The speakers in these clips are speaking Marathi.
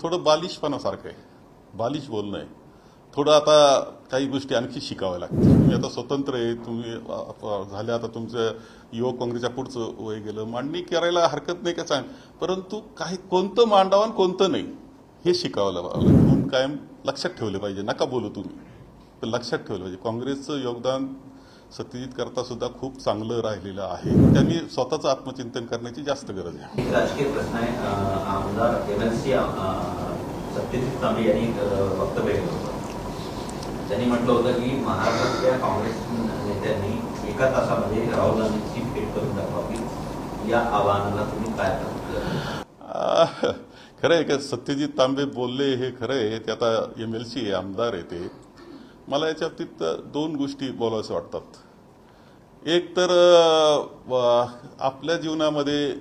थोडं बालिशपणासारखं आहे. बालिश बोलणं आहे. थोडं आता काही गोष्टी आणखी शिकाव्या लागतील. तुम्ही आता स्वतंत्र आहे, तुम्ही झाले आता तुमचं युवक काँग्रेसच्या पुढचं वय गेलं, मांडणी करायला हरकत नाही का सांग, परंतु काही कोणतं मांडावं आणि कोणतं नाही हे शिकावं लागलं. म्हणून कायम लक्षात ठेवलं पाहिजे. नका बोलू तुम्ही, पण लक्षात ठेवलं पाहिजे. काँग्रेसचं योगदान सत्यजित करता सुद्धा खूप चांगलं राहिलेलं आहे. त्यांनी स्वतःचं आत्मचिंतन करण्याची जास्त गरज आहे. एक राजकीय प्रश्न आहे. आमदार MLC सत्यजित तांबे यांनी वक्तव्य केलं होतं. त्यांनी म्हटलं होतं की महाराष्ट्रातल्या काँग्रेस नेत्यांनी एका तासामध्ये राहुल गांधींची भेट करून दाखवावी. या आवाहनाला तुम्ही काय करता? खरं आहे का सत्यजित तांबे बोलले हे खरं आहे. ते आता MLC आहे, आमदार आहे. ते मला याच्या बाबतीत दोन गोष्टी बोलाव्याचं वाटतात. एक तर आपल्या जीवनामध्ये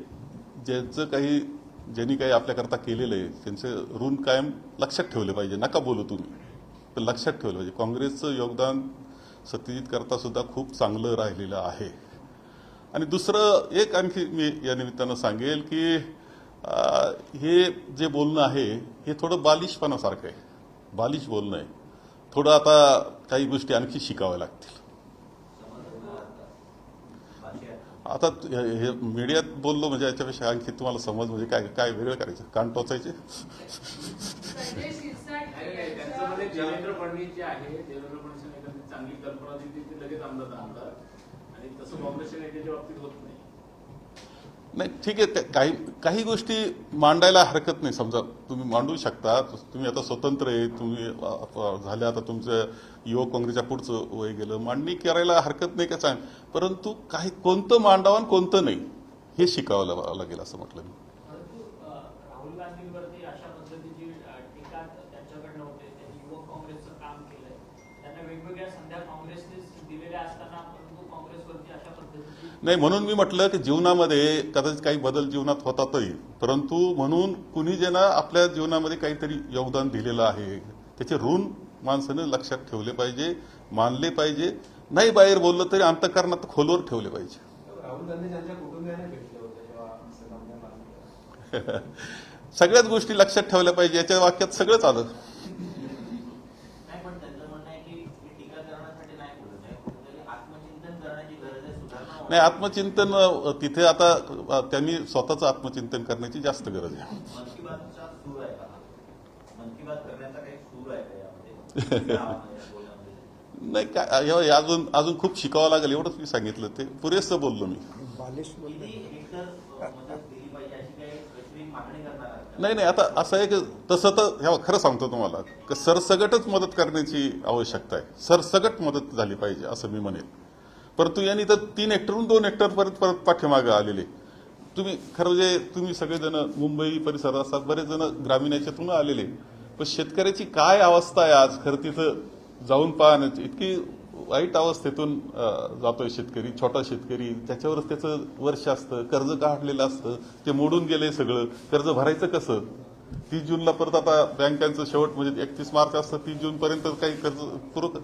ज्यांनी काही आपल्याकरता केलेलं आहे त्यांचं ऋण कायम लक्षात ठेवलं पाहिजे. नका बोलू तुम्ही, पण लक्षात ठेवलं पाहिजे. काँग्रेसचं योगदान सत्यजित करता सुद्धा खूप चांगलं राहिलेलं आहे. आणि दुसरं एक आणखी मी या निमित्तानं सांगेल की हे जे बोलणं आहे हे थोडं बालिशपणासारखं आहे. बालिश बोलणं आहे. थोडं आता काही गोष्टी आणखी शिकाव्या लागतील. आता हे मीडियात बोललो म्हणजे याच्यापेक्षा आणखी तुम्हाला समज म्हणजे काय काय वेगळं करायचं, कान टोचायचे. देवेंद्र फडणवीस जे आहे, देवेंद्र फडणवीस चांगली कल्पना दिली ती लगेच आमदार आणि तसं काँग्रेसच्या नेत्याच्या बाबतीत होत नाही. नाही ठीक आहे, काही गोष्टी मांडायला हरकत नाही. समजा तुम्ही मांडू शकता. तुम्ही आता स्वतंत्र आहे, तुम्ही झाले आता तुमचं युवक काँग्रेसच्या पुढचं वय गेलं, मांडणी करायला हरकत नाही का सांग, परंतु काही कोणतं मांडावं आणि कोणतं नाही हे शिकावं लागेल असं म्हटलं मी. राहुल गांधींवरती अशा पद्धतीची टीका त्यांच्याकडनं होते. त्यांनी युवक काँग्रेसचं काम केलंय. त्यांना वेगवेगळ्या संध्या काँग्रेसने दिलेल्या असताना परंतु काँग्रेसवरती अशा पद्धतीची नाही, म्हणून मी म्हटलं की जीवनामध्ये कदाचित काही बदल जीवनात होतातही, परंतु म्हणून कुणी ज्यांना आपल्या जीवनामध्ये काहीतरी योगदान दिलेलं आहे त्याचे ऋण माणसाने लक्षात ठेवले पाहिजे, मानले पाहिजे. नाही बाहेर बोललं तरी अंतःकरणात खोलवर ठेवले पाहिजे. राहुल गांधी त्यांच्या कुटुंबियाने भेटले होते जेव्हा सगळ्याच गोष्टी लक्षात ठेवल्या पाहिजे. याच्या वाक्यात सगळंच आलं. नाही, पण त्यांचं म्हणणं आहे की टीका करण्यासाठी नाही बोलत आहे, कुठेतरी आत्मचिंतन करण्याची गरज आहे, सुधारणा. नाही, आत्मचिंतन तिथे आता त्यांनी स्वतःचं आत्मचिंतन करण्याची जास्त गरज आहे. मन की बातचा सूर आहे का? मन की बात करण्याचा काही सूर आहे का यामध्ये? नाही काय अजून खूप शिकावं लागेल एवढंच मी सांगितलं. ते पुरेसं बोललो मी. नाही आता असं आहे की तसं तर खरं सांगतो तुम्हाला, सरसगटच मदत करण्याची आवश्यकता आहे. सरसगट मदत झाली पाहिजे असं मी म्हणेन. परंतु यांनी तर 3 हेक्टरहून 2 हेक्टरपर्यंत परत पाठीमागे आलेले. तुम्ही खरं म्हणजे तुम्ही सगळेजण मुंबई परिसरात असतात, बरेच जण ग्रामीण याच्यातून आलेले. पण शेतकऱ्याची काय अवस्था आहे आज, खरं तिथं जाऊन पाहण्याची इतकी वाईट अवस्थेतून जातोय शेतकरी. छोटा शेतकरी, त्याच्यावरच त्याचं वर्ष असतं, कर्ज काढलेलं असतं, ते मोडून गेले सगळं. कर्ज भरायचं कसं? 30 जूनला परत आता बँकांचं शेवट म्हणजे 31 मार्च असतं, 30 जूनपर्यंत काही कर्ज पुरत.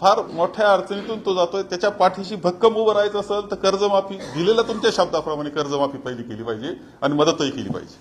फार मोठ्या अडचणीतून तो जातोय. त्याच्या पाठीशी भक्कम उभं राहायचं असेल तर कर्जमाफी दिलेल्या तुमच्या शब्दाप्रमाणे कर्जमाफी पहिली केली पाहिजे आणि मदतही केली पाहिजे.